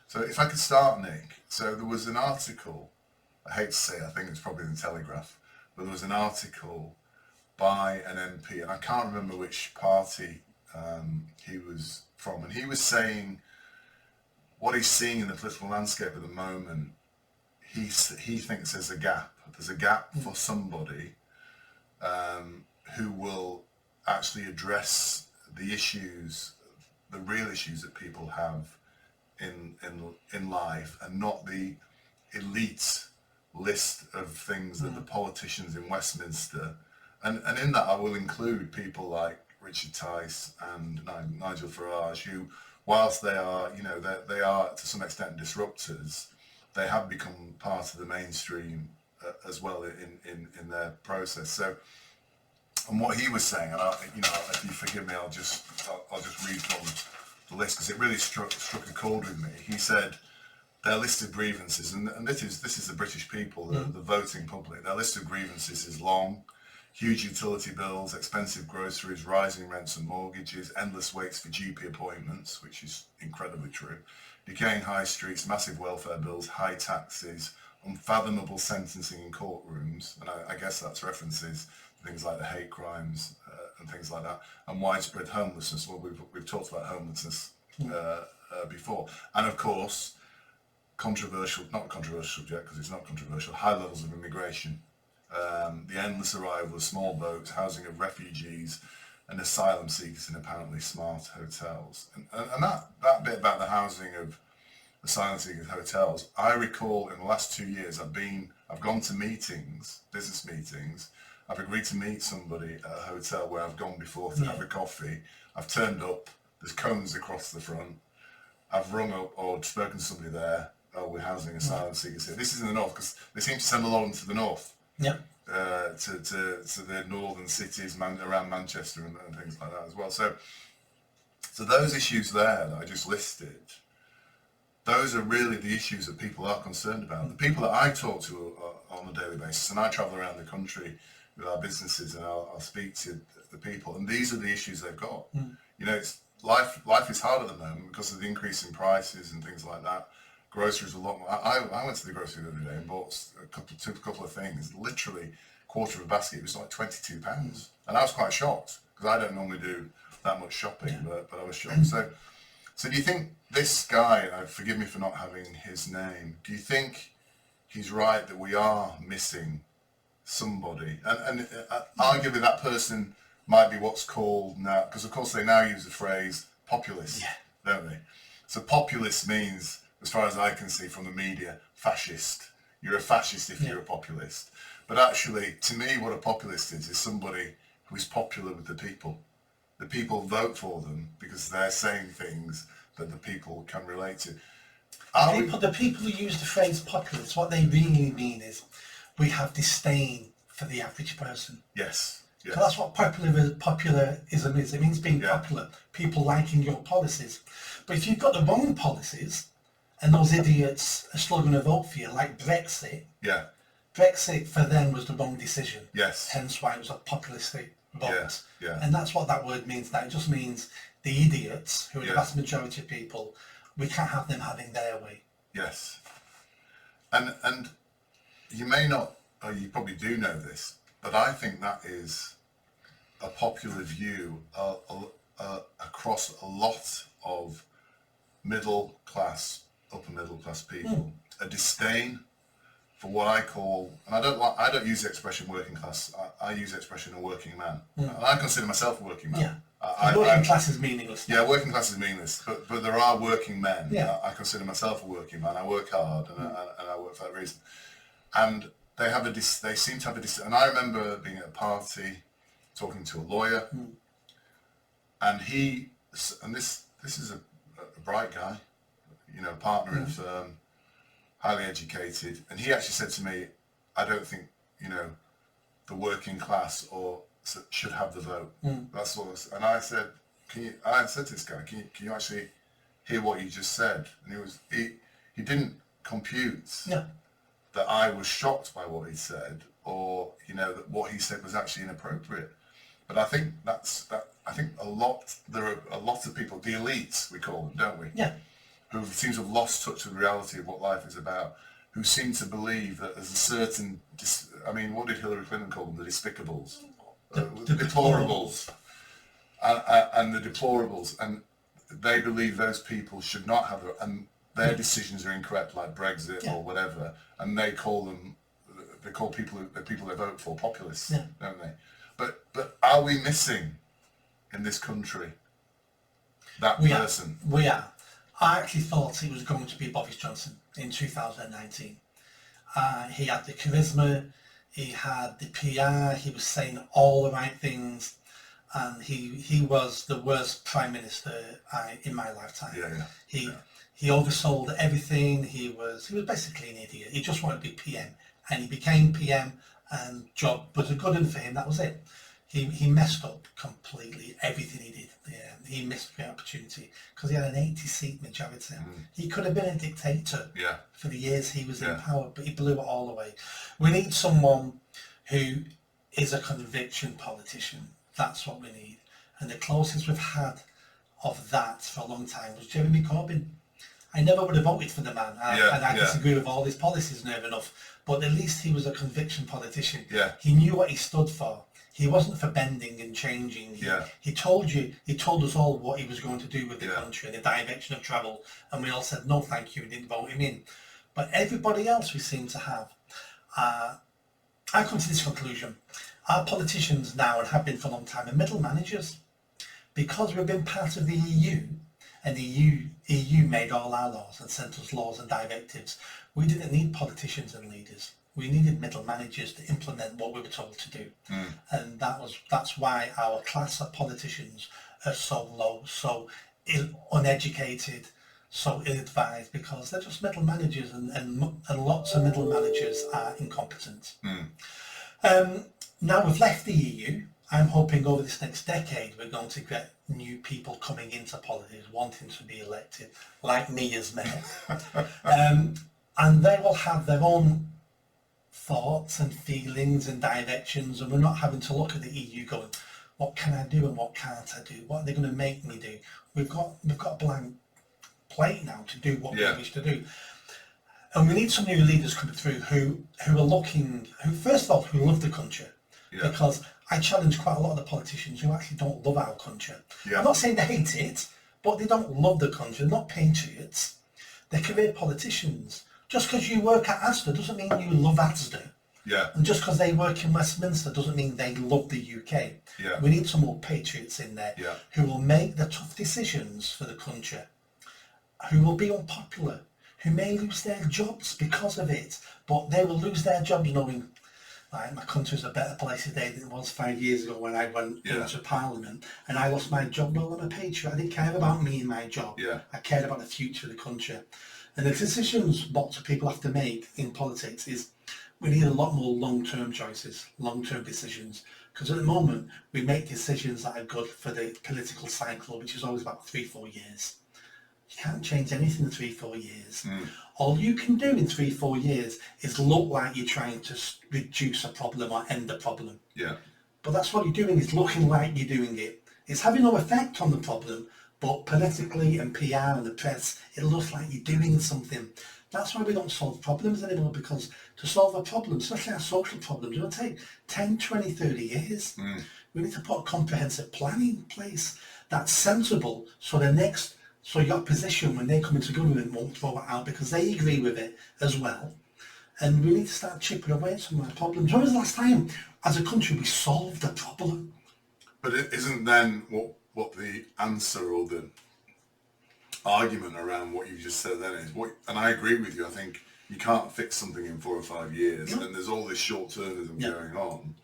So if I could start, Nick. So there was an article, I hate to say it, I think it's probably in the Telegraph, but there was an article by an MP, and I can't remember which party he was from, and he was saying what he's seeing in the political landscape at the moment. He thinks there's a gap. There's a gap for somebody who will actually address the issues, the real issues that people have in life, and not the elite list of things that the politicians in Westminster, and in that I will include people like Richard Tice and Nigel Farage, who, whilst they are, they are to some extent disruptors, they have become part of the mainstream as well in their process. So, and what he was saying, and if you forgive me, I'll just read from the list because it really struck a chord with me. He said their list of grievances, and this is the British people, the voting public. Their list of grievances is long. Huge utility bills, expensive groceries, rising rents and mortgages, endless waits for GP appointments, which is incredibly true, decaying high streets, massive welfare bills, high taxes, unfathomable sentencing in courtrooms, and I guess that's references to things like the hate crimes and things like that, and widespread homelessness. Well, we've talked about homelessness before, and of course, not controversial subject because it's not controversial, high levels of immigration. The endless arrival of small boats, housing of refugees and asylum seekers in apparently smart hotels. And that bit about the housing of asylum seekers hotels, I recall in the last 2 years I've gone to meetings, business meetings, I've agreed to meet somebody at a hotel where I've gone before to have a coffee, I've turned up, there's cones across the front, I've rung up or spoken to somebody there, oh, we're housing asylum seekers here. This is in the north because they seem to send a lot into the north. Yeah. To the northern cities around Manchester and things like that as well. So those issues there that I just listed, those are really the issues that people are concerned about. The people that I talk to on a daily basis, and I travel around the country with our businesses, and I'll speak to the people, and these are the issues they've got. It's life is hard at the moment because of the increase in prices and things like that. Groceries a lot more. I went to the grocery the other day and bought a couple of things. Literally, a quarter of a basket. It was like £22, and I was quite shocked because I don't normally do that much shopping, but I was shocked. So do you think this guy? And forgive me for not having his name. Do you think he's right that we are missing somebody? And arguably that person might be what's called now, because of course they now use the phrase populist, don't they? So populist means, as far as I can see from the media, fascist. You're a fascist if you're a populist. But actually, to me, what a populist is somebody who is popular with the people. The people vote for them because they're saying things that the people can relate to. The people who use the phrase populist, what they really mean is we have disdain for the average person. Yes. So that's what popularism is. It means being popular, people liking your policies. But if you've got the wrong policies, and those idiots are still going to vote for you, like Brexit. Yeah. Brexit for them was the wrong decision. Yes. Hence why it was a populistic vote. Yeah. And that's what that word means now. It just means the idiots, who are the vast majority of people, we can't have them having their way. Yes. And you may not, or you probably do know this, but I think that is a popular view across a lot of upper middle class people, a disdain for what I call, and I don't use the expression working class. I use the expression a working man, and I consider myself a working man. Working class is meaningless. Yeah, working class is meaningless, but there are working men. Yeah. I consider myself a working man. I work hard, and I work for that reason. And they seem to have a and I remember being at a party, talking to a lawyer, and this is a bright guy, partner in a firm, highly educated, and he actually said to me, I don't think, the working class should have the vote. That's what and I said, I said to this guy, can you actually hear what you just said? And he didn't compute that I was shocked by what he said, or, that what he said was actually inappropriate. But I think there are a lot of people, the elites we call them, don't we? Yeah. who seem to have lost touch with the reality of what life is about, who seem to believe that there's a certain, what did Hillary Clinton call them? The despicables, the deplorables, and the deplorables, and they believe those people should not have, and their decisions are incorrect, like Brexit or whatever, and they call people they vote for populists, don't they? But are we missing in this country that person? We are. I actually thought it was going to be Boris Johnson in 2019. He had the charisma, he had the PR, he was saying all the right things, and he was the worst Prime Minister in my lifetime. He oversold everything. He was basically an idiot. He just wanted to be PM, and he became PM, and job was a good one for him. That was it. He messed up completely everything he did. He missed a great opportunity because he had an 80-seat majority. He could have been a dictator for the years he was in power, but he blew it all away. We need someone who is a conviction politician. That's what we need. And the closest we've had of that for a long time was Jeremy Corbyn. I never would have voted for the man, and I disagree with all his policies never enough, but at least he was a conviction politician. He knew what he stood for. He wasn't for bending and changing. He told us all what he was going to do with the country and the direction of travel, and we all said no thank you and didn't vote him in. But everybody else we seem to have, I come to this conclusion, our politicians now, and have been for a long time, are middle managers. Because we've been part of the EU, and the EU made all our laws and sent us laws and directives, we didn't need politicians and leaders. We needed middle managers to implement what we were told to do. And that's why our class of politicians are so low, so uneducated, so ill-advised, because they're just middle managers, and lots of middle managers are incompetent. Now we've left the EU. I'm hoping over this next decade we're going to get new people coming into politics wanting to be elected, like me as mayor. And they will have their own thoughts and feelings and directions, and we're not having to look at the EU going, what can I do and what can't I do? What are they going to make me do? We've got a blank plate now to do what we wish to do. And we need some new leaders coming through who are looking, who first of all, who love the country. Because I challenge quite a lot of the politicians who actually don't love our country. I'm not saying they hate it, but they don't love the country. They're not patriots. They're career politicians. Just because you work at Asda doesn't mean you love Asda. And just because they work in Westminster doesn't mean they love the UK. We need some more patriots in there who will make the tough decisions for the country, who will be unpopular, who may lose their jobs because of it, but they will lose their jobs knowing, like, my country's a better place today than it was 5 years ago when I went into Parliament and I lost my job. No, I'm a patriot. I didn't care about me and my job. I cared about the future of the country. And the decisions lots of people have to make in politics is we need a lot more long-term choices, long-term decisions. Because at the moment, we make decisions that are good for the political cycle, which is always about 3-4 years. You can't change anything in 3-4 years. All you can do in 3-4 years is look like you're trying to reduce a problem or end a problem. But that's what you're doing, is looking like you're doing it. It's having no effect on the problem, but politically and PR and the press, it looks like you're doing something. That's why we don't solve problems anymore, because to solve a problem, especially our social problems, it'll take 10, 20, 30 years. We need to put a comprehensive plan in place that's sensible, so your opposition, when they come into government, won't throw it out because they agree with it as well. And we need to start chipping away at some of our problems. When was the last time, as a country, we solved a problem? But it isn't then what the answer or the argument around what you just said then is, and I agree with you, I think you can't fix something in 4 or 5 years, and there's all this short-termism going on.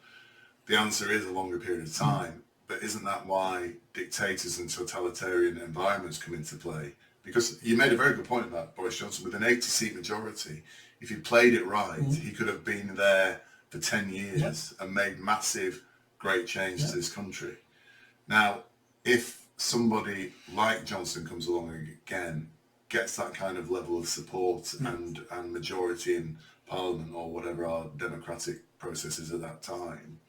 The answer is a longer period of time, but isn't that why dictators and totalitarian environments come into play? Because you made a very good point about Boris Johnson. With an 80-seat majority, if he played it right, he could have been there for 10 years and made massive, great change to this country. Now, if somebody like Johnson comes along again, gets that kind of level of support and majority in Parliament or whatever our democratic process is at that time,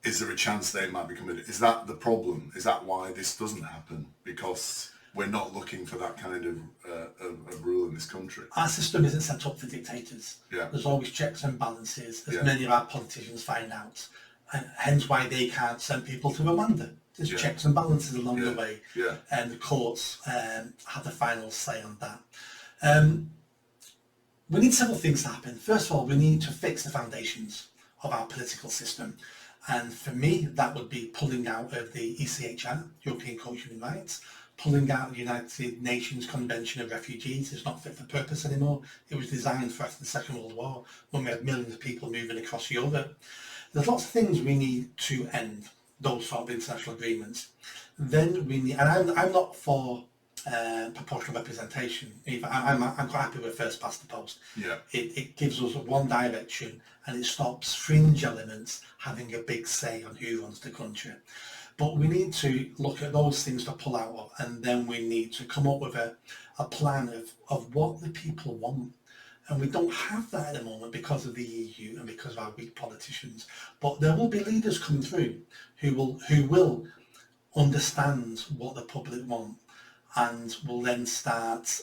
is there a chance they might become? Is that the problem? Is that why this doesn't happen? Because we're not looking for that kind of rule in this country. Our system isn't set up for dictators. Yeah. There's always checks and balances, as Yeah. many of our politicians find out, and hence why they can't send people to Rwanda. There's Yeah. checks and balances along Yeah. the way, Yeah. and the courts have the final say on that. We need several things to happen. First of all, we need to fix the foundations of our political system. And for me, that would be pulling out of the ECHR, European Court of Human Rights, pulling out the United Nations Convention of Refugees. It's not fit for purpose anymore. It was designed for after the Second World War, when we had millions of people moving across Europe. There's lots of things we need to end, those sort of international agreements. Then we need, and I'm not for proportional representation either. I'm quite happy with first past the post. Yeah. It gives us one direction, and it stops fringe elements having a big say on who runs the country. But we need to look at those things to pull out of, and then we need to come up with a plan of what the people want. And we don't have that at the moment because of the EU and because of our weak politicians. But there will be leaders coming through who will understand what the public want, and will then start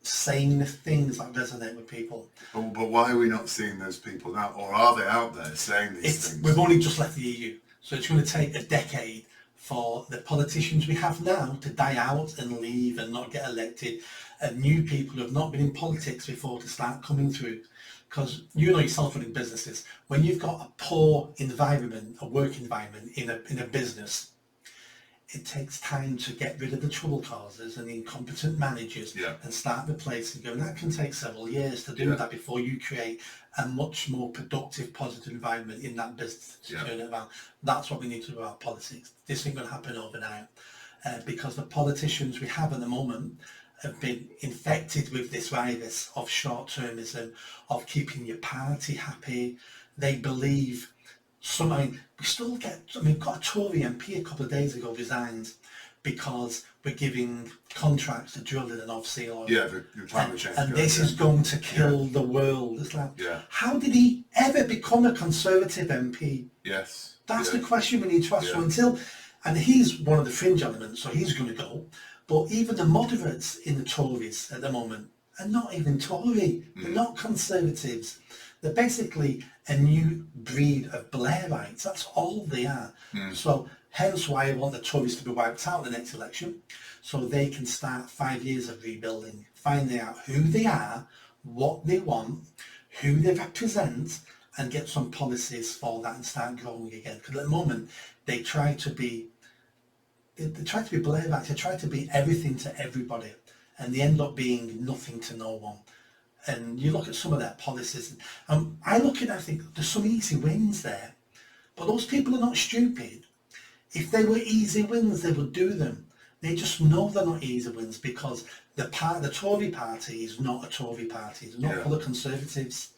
saying the things that resonate with people. But why are we not seeing those people now? Or are they out there saying these things? We've only just left the EU, so it's going to take a decade for the politicians we have now to die out and leave and not get elected, and new people who have not been in politics before to start coming through. Because you know yourself, running businesses, when you've got a poor environment, a work environment in a business, it takes time to get rid of the trouble causers and the incompetent managers, Yeah. and start replacing them. And that can take several years to do Yeah. that before you create a much more productive, positive environment in that business to Yeah. turn it around. That's what we need to do about politics. This ain't going to happen overnight, because the politicians we have at the moment have been infected with this virus of short-termism, of keeping your party happy. They believe we still get, we've got a Tory MP a couple of days ago resigned because we're giving contracts to drill in the North Sea oil. Yeah, the climate change. And this is going to kill the world. It's like, Yeah. how did he ever become a Conservative MP? Yes. That's Yeah. the question we need to ask. Yeah. So until, and he's one of the fringe elements, so he's going to go. But even the moderates in the Tories at the moment are not even Tory. They're not Conservatives. They're basically a new breed of Blairites. That's all they are. So hence why I want the Tories to be wiped out in the next election, so they can start 5 years of rebuilding, finding out who they are, what they want, who they represent, and get some policies for that and start growing again. Because at the moment they try to be Blairites. They try to be everything to everybody, and they end up being nothing to no one. And you look at some of their policies, and I think there's some easy wins there, but those people are not stupid. If they were easy wins, they would do them. They just know they're not easy wins because the Tory party is not a Tory party. It's not Yeah. full of Conservatives.